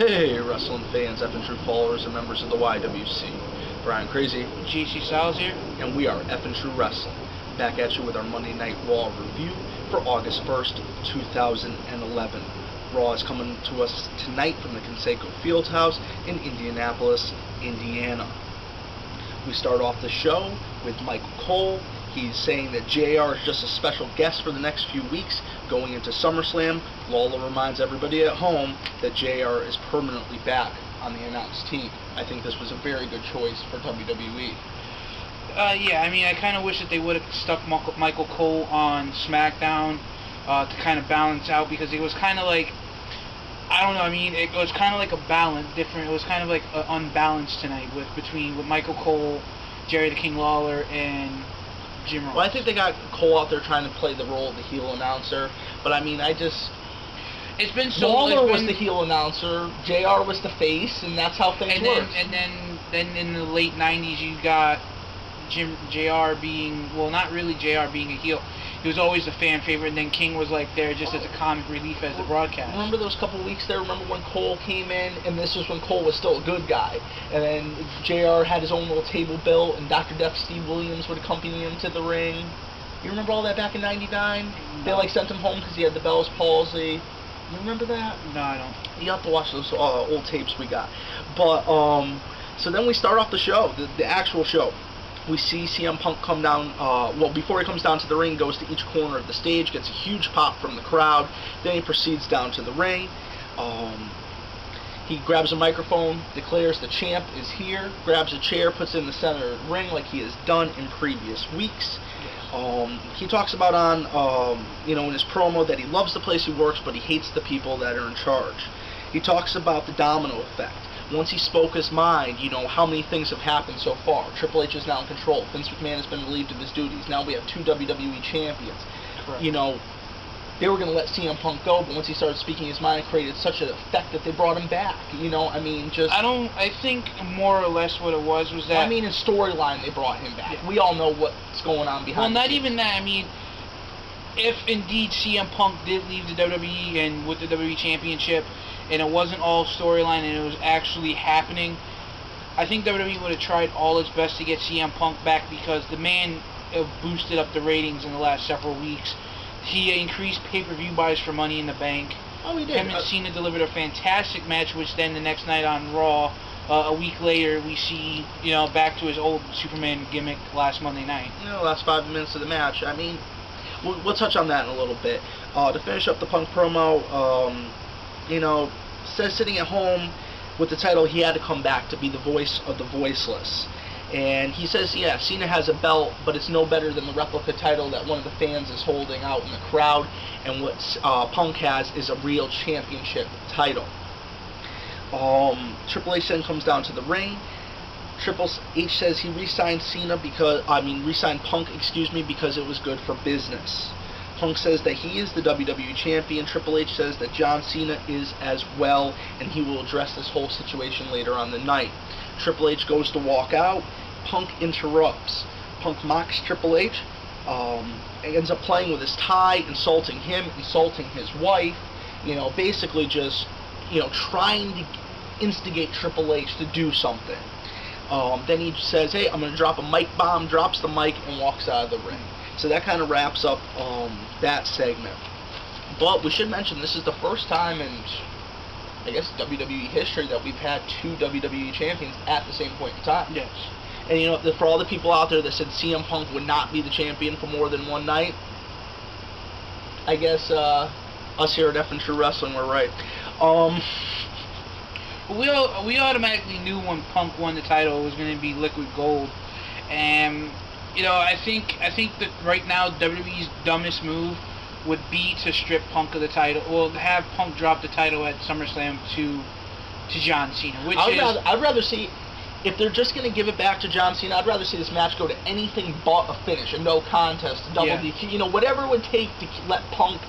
Hey, wrestling fans, F and True followers, and members of the YWC. Brian Crazy, GC Styles here, and we are F and True Wrestling. Back at you with our Monday Night Raw review for August 1st, 2011. Raw is coming to us tonight from the Conseco Fieldhouse in Indianapolis, Indiana. We start off the show with Michael Cole. He's saying that JR is just a special guest for the next few weeks going into SummerSlam. Lawler reminds everybody at home that JR is permanently back on the announced team. I think this was a very good choice for WWE. Yeah, I mean, I kind of wish that they would have stuck Michael Cole on SmackDown to kind of balance out, because it was kind of like, I don't know, I mean, it was kind of like a balance, different, it was kind of like unbalanced tonight with Michael Cole, Jerry the King Lawler, and Jim Ross. Well, I think they got Cole out there trying to play the role of the heel announcer, but I mean, it's been so... Lawler was the heel announcer, JR was the face, and that's how things work. And then in the late 90s, you got JR being, well, not really JR being a heel. He was always a fan favorite, and then King was like there just as a comic relief as the broadcast. Remember those couple weeks there? Remember when Cole came in, and this was when Cole was still a good guy, and then JR had his own little table built, and Dr. Death Steve Williams would accompany him to the ring. You remember all that back in '99? No. They sent him home because he had the Bell's palsy. You remember that? No, I don't. You have to watch those old tapes we got. But so then we start off the show, the actual show. We see CM Punk come down, before he comes down to the ring, goes to each corner of the stage, gets a huge pop from the crowd, then he proceeds down to the ring. He grabs a microphone, declares the champ is here, grabs a chair, puts it in the center of the ring like he has done in previous weeks. He talks about in his promo that he loves the place he works, but he hates the people that are in charge. He talks about the domino effect. Once he spoke his mind, how many things have happened so far. Triple H is now in control. Vince McMahon has been relieved of his duties. Now we have two WWE champions. Correct. They were going to let CM Punk go, but once he started speaking his mind, it created such an effect that they brought him back. I think more or less what it was that... in storyline, they brought him back. Yeah. We all know what's going on behind the scenes. Even that, if indeed CM Punk did leave the WWE and with the WWE Championship, and it wasn't all storyline and it was actually happening, I think WWE would have tried all its best to get CM Punk back, because the man boosted up the ratings in the last several weeks. He increased pay-per-view buys for Money in the Bank. Oh, he did. Him and Cena delivered a fantastic match, which then the next night on Raw, a week later, we see, back to his old Superman gimmick last Monday night. Last 5 minutes of the match. We'll touch on that in a little bit. To finish up the Punk promo, says sitting at home with the title, he had to come back to be the voice of the voiceless. And he says, yeah, Cena has a belt, but it's no better than the replica title that one of the fans is holding out in the crowd. And what Punk has is a real championship title. Triple H then comes down to the ring. Triple H says he re-signed Punk, because it was good for business. Punk says that he is the WWE Champion. Triple H says that John Cena is as well, and he will address this whole situation later on the night. Triple H goes to walk out. Punk interrupts. Punk mocks Triple H, ends up playing with his tie, insulting him, insulting his wife, basically just, trying to instigate Triple H to do something. Then he says, hey, I'm going to drop a mic bomb, drops the mic, and walks out of the ring. So that kind of wraps up that segment. But we should mention, this is the first time in, I guess, WWE history that we've had two WWE champions at the same point in time. Yes. And, for all the people out there that said CM Punk would not be the champion for more than one night, I guess us here at F and True Wrestling were right. We automatically knew when Punk won the title it was going to be liquid gold. And, I think that right now WWE's dumbest move would be to strip Punk of the title, or have Punk drop the title at SummerSlam to John Cena. I'd rather see, if they're just going to give it back to John Cena, I'd rather see this match go to anything but a finish, a no contest, a double DQ, whatever it would take to let Punk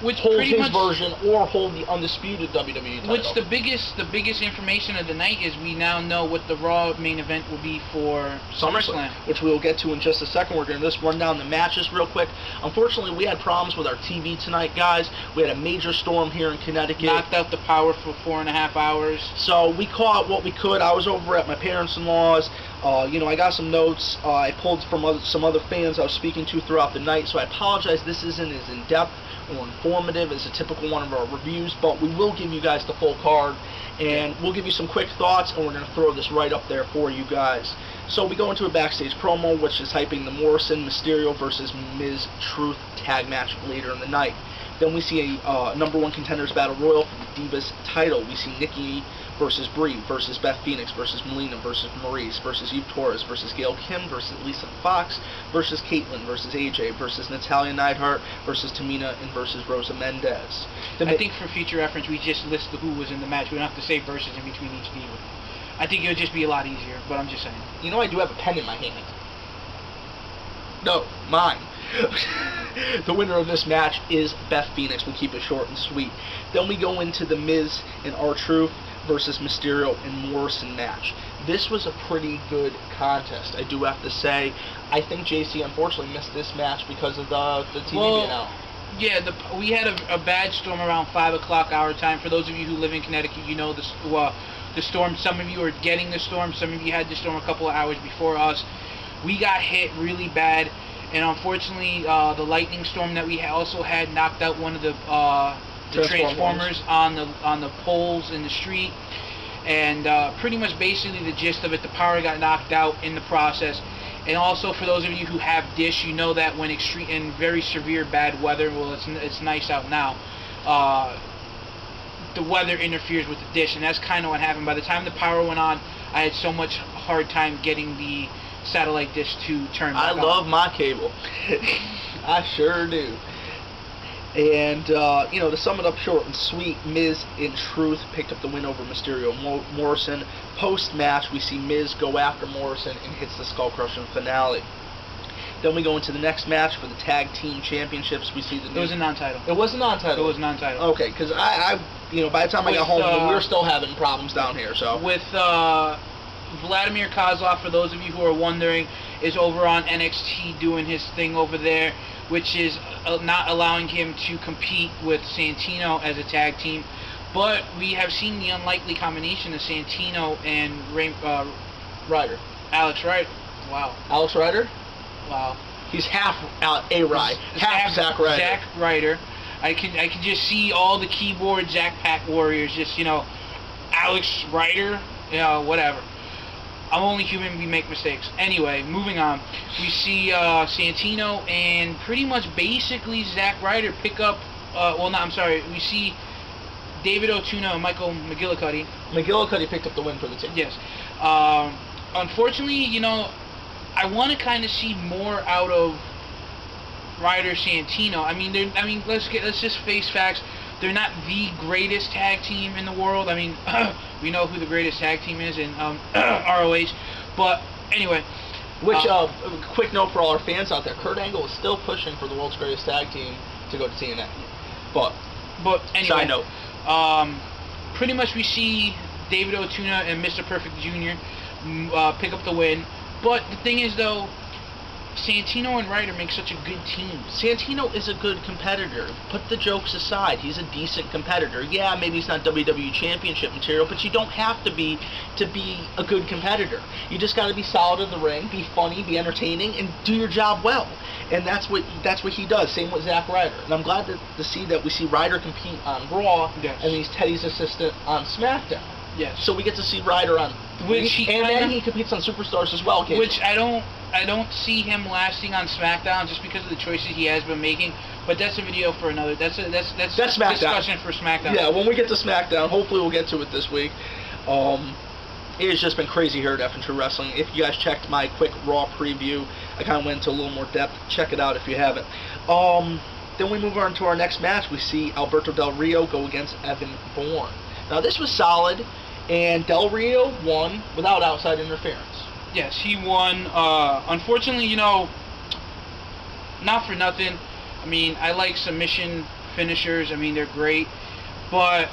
Which hold pretty his much, version or hold the undisputed WWE title. Which the biggest information of the night is we now know what the Raw main event will be for SummerSlam, which we will get to in just a second. We're going to just run down the matches real quick. Unfortunately, we had problems with our TV tonight, guys. We had a major storm here in Connecticut. Knocked out the power for 4.5 hours. So we caught what we could. I was over at my parents-in-law's. I got some notes. I pulled from some other fans I was speaking to throughout the night, so I apologize. This isn't as in-depth or informative as a typical one of our reviews, but we will give you guys the full card, and we'll give you some quick thoughts, and we're going to throw this right up there for you guys. So we go into a backstage promo, which is hyping the Morrison Mysterio versus Miz Truth tag match later in the night. Then we see a number one contenders battle royal for the Divas title. We see Nikki versus Brie versus Beth Phoenix versus Melina versus Maurice versus Eve Torres versus Gail Kim versus Lisa Fox versus Caitlyn versus AJ versus Natalya Neidhart versus Tamina and versus Rosa Mendez. I think for future reference, we just list who was in the match. We don't have to say versus in between each diva. I think it would just be a lot easier, but I'm just saying. You know, I do have a pen in my hand. No, mine. The winner of this match is Beth Phoenix. We'll keep it short and sweet. Then we go into the Miz and R-Truth versus Mysterio and Morrison match. This was a pretty good contest, I do have to say. I think JC unfortunately missed this match because of the TV being out. Yeah, we had a bad storm around 5 o'clock our time. For those of you who live in Connecticut, you know the storm. Some of you are getting the storm. Some of you had the storm a couple of hours before us. We got hit really bad, and unfortunately, the lightning storm that we also had knocked out one of the transformers on the poles in the street, and pretty much basically the gist of it, the power got knocked out in the process. And also for those of you who have Dish, you know that when extreme and very severe bad weather, well, it's nice out now, the weather interferes with the dish, and that's kind of what happened. By the time the power went on, I had so much hard time getting the satellite dish to turn back on. I love my cable. I sure do. And, to sum it up short and sweet, Miz and Truth picked up the win over Mysterio Morrison. Post-match, we see Miz go after Morrison and hits the skull-crushing finale. Then we go into the next match for the Tag Team Championships. We see the... It was a non-title. It was a non-title? It was a non-title. Okay, because by the time I got home, we were still having problems down here, so... With, Vladimir Kozlov, for those of you who are wondering, is over on NXT doing his thing over there, which is not allowing him to compete with Santino as a tag team. But we have seen the unlikely combination of Santino and Ryder. Alex Ryder. Wow. Alex Ryder? Wow. He's half A-Ride, half Zack Ryder. Zack Ryder. I can just see all the keyboard Zack Pack warriors just, Alex Ryder, whatever. I'm only human, we make mistakes. Anyway, moving on. We see Santino and pretty much basically Zack Ryder pick up, we see David O'Tuna and Michael McGillicuddy. McGillicuddy picked up the win for the team. Yes. Unfortunately, I want to kind of see more out of Ryder Santino. Let's just face facts. They're not the greatest tag team in the world. We know who the greatest tag team is in ROH. But anyway. Quick note for all our fans out there. Kurt Angle is still pushing for the world's greatest tag team to go to TNA. But anyway. Side note. Pretty much we see David O'Tuna and Mr. Perfect Jr. Pick up the win. But the thing is, though, Santino and Ryder make such a good team. Santino is a good competitor. Put the jokes aside. He's a decent competitor. Yeah, maybe he's not WWE Championship material, but you don't have to be a good competitor. You just got to be solid in the ring, be funny, be entertaining, and do your job well. And that's what he does. Same with Zack Ryder. And I'm glad to see that we see Ryder compete on Raw, yes, and he's Teddy's assistant on SmackDown. Yes. So we get to see Ryder on, then he competes on Superstars as well. Which I don't see him lasting on SmackDown just because of the choices he has been making. But that's a video for another. That's SmackDown. Discussion for SmackDown. Yeah, when we get to SmackDown, hopefully we'll get to it this week. It has just been crazy here at F&True Wrestling. If you guys checked my quick Raw preview, I kind of went into a little more depth. Check it out if you haven't. Then we move on to our next match. We see Alberto Del Rio go against Evan Bourne. Now this was solid, and Del Rio won without outside interference. Yes, he won. Unfortunately, not for nothing. I like submission finishers. I mean, they're great, but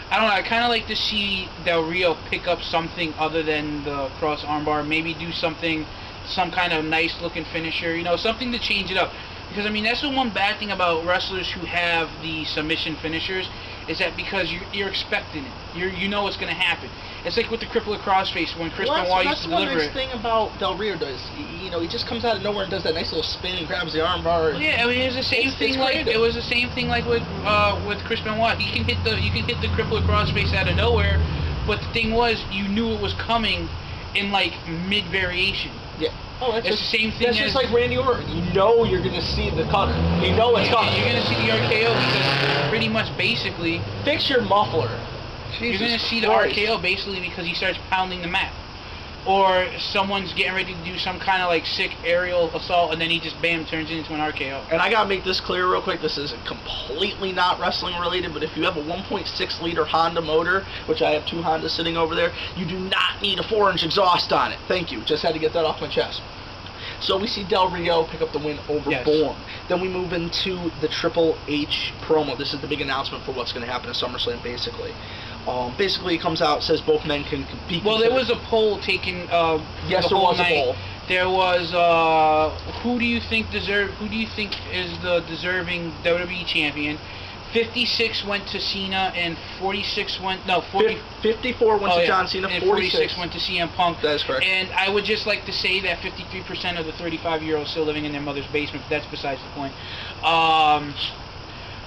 I don't know. I kind of like to see Del Rio pick up something other than the cross armbar. Maybe do something, some kind of nice looking finisher. You know, something to change it up. Because I mean, that's the one bad thing about wrestlers who have the submission finishers, is that because you're expecting it. You know what's going to happen. It's like with the crippler crossface when Chris Benoit used to deliver it. That's the thing about Del Rio does. You know, he just comes out of nowhere and does that nice little spin and grabs the armbar. Yeah, I mean, it was the same thing. It was the same thing like with Chris Benoit. You can hit the crippler crossface out of nowhere, but the thing was, you knew it was coming in like mid variation. Yeah. Oh, it's the same thing. That's just like Randy Orton. You know you're going to see the cutter. You know it's coming. You're going to see the RKO because pretty much basically... Fix your muffler. You're going to see the RKO basically because he starts pounding the mat. Or someone's getting ready to do some kind of like sick aerial assault and then he just bam turns it into an RKO. And I got to make this clear real quick. This is completely not wrestling related, but if you have a 1.6 liter Honda motor, which I have 2 Hondas sitting over there, you do not need a 4-inch exhaust on it. Thank you. Just had to get that off my chest. So we see Del Rio pick up the win over Bourne. Then we move into the Triple H promo. This is the big announcement for what's going to happen at SummerSlam, basically. Basically, he comes out, says both men can compete. Well, there was a poll taken. Yes, there was a poll. There was who do you think is the deserving WWE champion? 56 went to Cena and 46 went 54 went to John Cena, and 46 went to CM Punk. That is correct. And I would just like to say that 53% of the 35-year-olds still living in their mother's basement. But that's besides the point.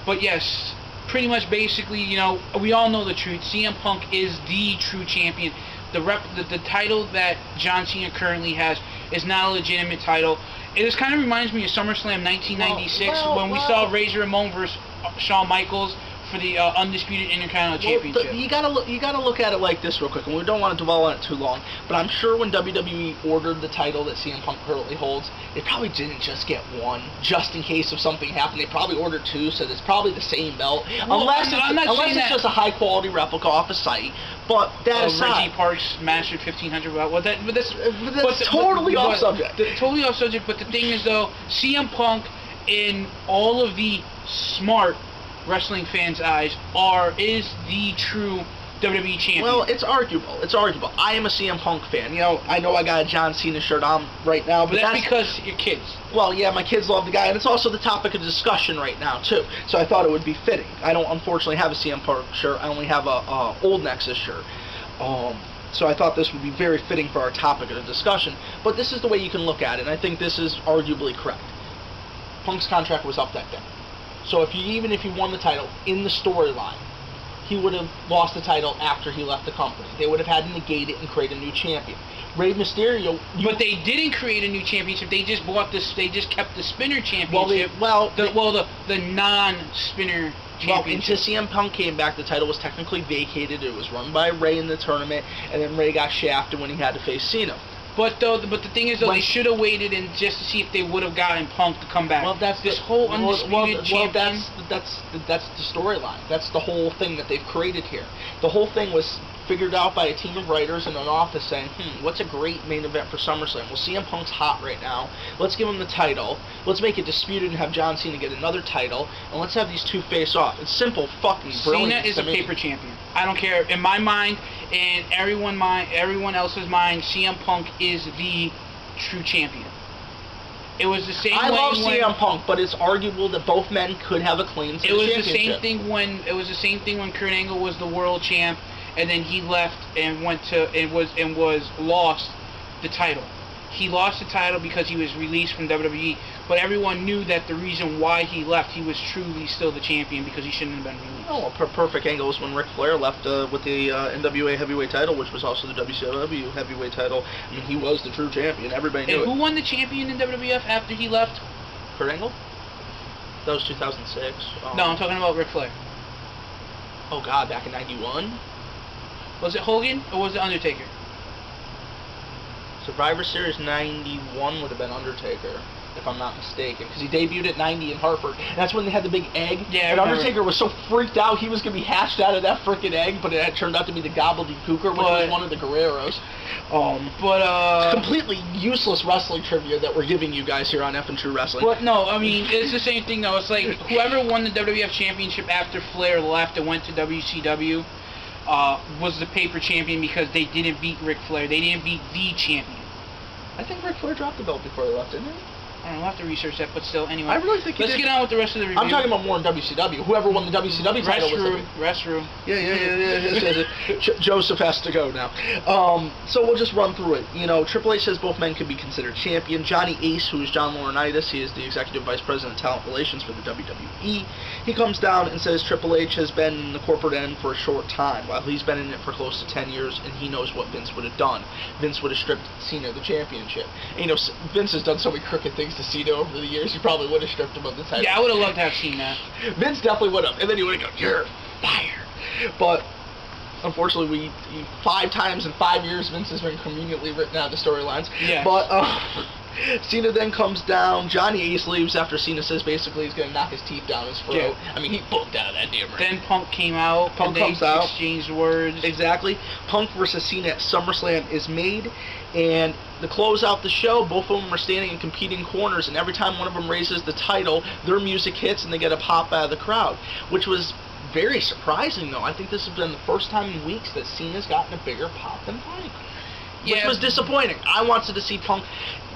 But yes, pretty much basically, you know, we all know the truth. CM Punk is the true champion. The title that John Cena currently has is not a legitimate title. It just kind of reminds me of SummerSlam 1996 when we saw Razor Ramon versus Shawn Michaels for the undisputed Intercontinental Championship. You gotta look at it like this real quick, and we don't want to dwell on it too long. But I'm sure when WWE ordered the title that CM Punk currently holds, they probably didn't just get one, just in case if something happened. They probably ordered 2, so it's probably the same belt, unless it's just a high quality replica off a site. But that aside, Reggie Parks mastered 1500 belt. Well, that's totally off subject. Totally off subject. But the thing is, though, CM Punk, in all of the smart wrestling fans' eyes, is the true WWE champion. Well, it's arguable. I am a CM Punk fan. You know I got a John Cena shirt on right now, but that's because your kids. Well, yeah, my kids love the guy, and it's also the topic of discussion right now too. So I thought it would be fitting. I don't unfortunately have a CM Punk shirt. I only have a Old Nexus shirt. So I thought this would be very fitting for our topic of discussion. But this is the way you can look at it, and I think this is arguably correct. Punk's contract was up that day. So even if he won the title in the storyline, he would have lost the title after he left the company. They would have had to negate it and create a new champion. Rey Mysterio... But they didn't create a new championship. They just They just kept the spinner championship. The non-spinner championship. Well, until CM Punk came back, the title was technically vacated. It was run by Rey in the tournament, and then Rey got shafted when he had to face Cena. But the thing is, though, they should have waited and just to see if they would have gotten Punk to come back. Well, that's this whole undisputed champion. That's the storyline. That's the whole thing that they've created here. The whole thing was figured out by a team of writers in an office saying, what's a great main event for SummerSlam? Well, CM Punk's hot right now. Let's give him the title. Let's make it disputed and have John Cena get another title. And let's have these two face off. It's simple fucking brilliant. Cena is a paper champion. I don't care. In my mind, and everyone else's mind, CM Punk is the true champion. It was the same way. I love CM Punk, but it's arguable that both men could have a claim to the championship. It was the same thing when Kurt Angle was the world champ, and then he left and was lost the title. He lost the title because he was released from WWE, but everyone knew that the reason why he left, he was truly still the champion because he shouldn't have been released. Oh, a perfect angle was when Ric Flair left with the NWA heavyweight title, which was also the WCW heavyweight title. I mean, he was the true champion. Everybody knew it. And who won the champion in WWF after he left? Kurt Angle? That was 2006. No, I'm talking about Ric Flair. Oh, God, back in 91? Was it Hogan or was it Undertaker? Survivor Series 91 would have been Undertaker. if I'm not mistaken, because he debuted at 90 in Hartford. And that's when they had the big egg. Yeah, and Undertaker was so freaked out he was going to be hatched out of that freaking egg, but it had turned out to be the gobbledygooker, which was one of the Guerreros. Completely useless wrestling trivia that we're giving you guys here on F and True Wrestling. But no, I mean, it's the same thing though. It's like whoever won the WWF Championship after Flair left and went to WCW was the paper champion because they didn't beat Ric Flair. They didn't beat the champion. I think Ric Flair dropped the belt before he left, didn't he? I don't know, I'll have to research that, but still, anyway. I really think let's get on with the rest of the review. I'm talking about more in WCW. Whoever won the WCW title was Restroom. Yeah. Joseph has to go now. So we'll just run through it. You know, Triple H says both men could be considered champion. Johnny Ace, who is John Laurinaitis, he is the Executive Vice President of Talent Relations for the WWE. He comes down and says Triple H has been in the corporate end for a short time, while he's been in it for close to 10 years, and he knows what Vince would have done. Vince would have stripped Cena of the championship. And, you know, Vince has done so many crooked things to Cena over the years, he probably would have stripped him of the title. Yeah, I would have loved to have seen that. Vince definitely would have, and then he would have gone, "You're fired." But unfortunately, 5 times in 5 years, Vince has been conveniently written out of the storylines. Yeah. But Cena then comes down. Johnny Ace leaves after Cena says basically he's going to knock his teeth down his throat. Yeah. I mean, he booked out of that damn ring. Then Punk came out. Punk comes out. Exchanged words. Exactly. Punk versus Cena at SummerSlam is made, and to close out the show, both of them are standing in competing corners, and every time one of them raises the title, their music hits and they get a pop out of the crowd, which was very surprising, though. I think this has been the first time in weeks that Cena's gotten a bigger pop than Punk. Which was disappointing. I wanted to see Punk.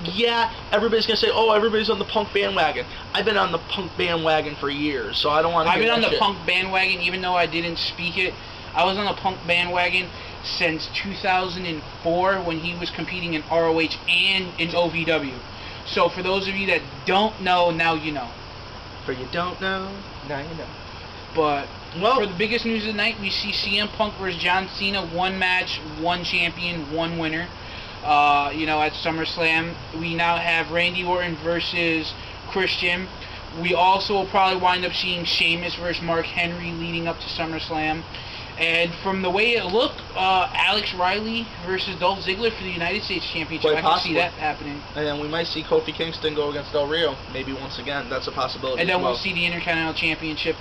Yeah, everybody's going to say, oh, everybody's on the Punk bandwagon. I've been on the Punk bandwagon for years, so I don't want to I've been on the Punk bandwagon, even though I didn't speak it. I was on the Punk bandwagon since 2004 when he was competing in ROH and in OVW. So for those of you that don't know, now you know. For you don't know, now you know. But for the biggest news of the night, we see CM Punk versus John Cena, 1 match, 1 champion, 1 winner. You know, at SummerSlam, we now have Randy Orton versus Christian. We also will probably wind up seeing Sheamus versus Mark Henry leading up to SummerSlam. And from the way it looked, Alex Riley versus Dolph Ziggler for the United States Championship. I can see that happening. And then we might see Kofi Kingston go against Del Rio, maybe once again. That's a possibility. And then we'll see the Intercontinental Championship.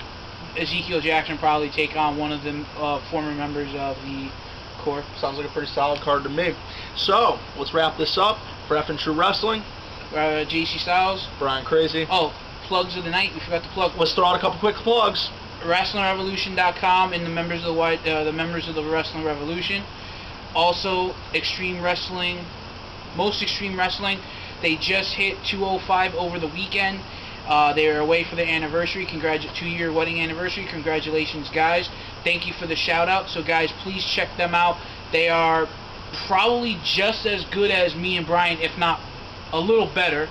Ezekiel Jackson probably take on one of the former members of the Corps. Sounds like a pretty solid card to me. So, let's wrap this up. For F and True Wrestling, JC Styles, Brian Crazy. Oh, plugs of the night. We forgot to plug. Let's throw out a couple quick plugs. WrestlingRevolution.com and the members of the Wrestling Revolution. Also, Extreme Wrestling, Most Extreme Wrestling. They just hit 205 over the weekend. They are away for their anniversary. 2-year wedding anniversary. Congratulations, guys. Thank you for the shout out. So, guys, please check them out. They are probably just as good as me and Brian, if not a little better.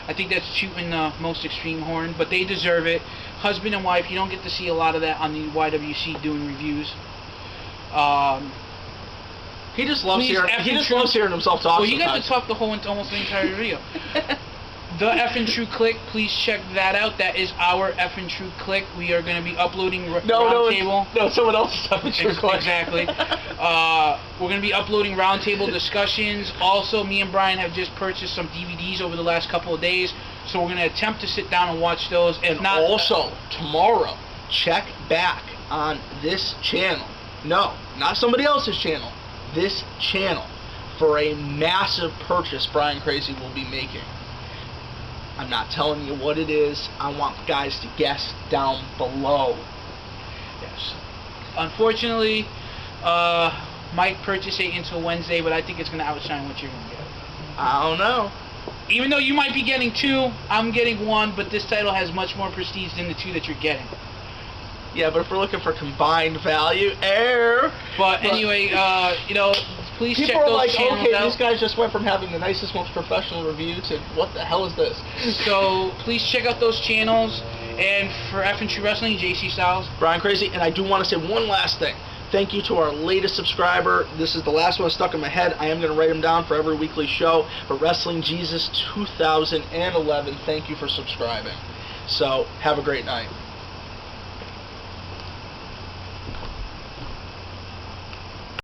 I think that's shooting the most extreme horn, but they deserve it. Husband and wife, you don't get to see a lot of that on the YWC doing reviews. He just loves hearing himself talk. Well, you got to talk almost the entire video. The F and True Click, please check that out. That is our F and True Click. We are going to be uploading Roundtable. No, someone else's F and True Click. Exactly. We're going to be uploading Roundtable discussions. Also, me and Brian have just purchased some DVDs over the last couple of days, so we're going to attempt to sit down and watch those. And also, tomorrow, check back on this channel. No, not somebody else's channel. This channel for a massive purchase Brian Crazy will be making. I'm not telling you what it is. I want guys to guess down below. Yes. Unfortunately, might purchase it until Wednesday, but I think it's going to outshine what you're going to get. I don't know. Even though you might be getting 2, I'm getting 1, but this title has much more prestige than the 2 that you're getting. Yeah, but if we're looking for combined value, But anyway, you know, please check those channels out. People are like, okay, these guys just went from having the nicest, most professional review to what the hell is this? So please check out those channels. And for F and True Wrestling, JC Styles, Brian Crazy, and I do want to say one last thing. Thank you to our latest subscriber. This is the last one stuck in my head. I am going to write him down for every weekly show. But Wrestling Jesus 2011, thank you for subscribing. So have a great night.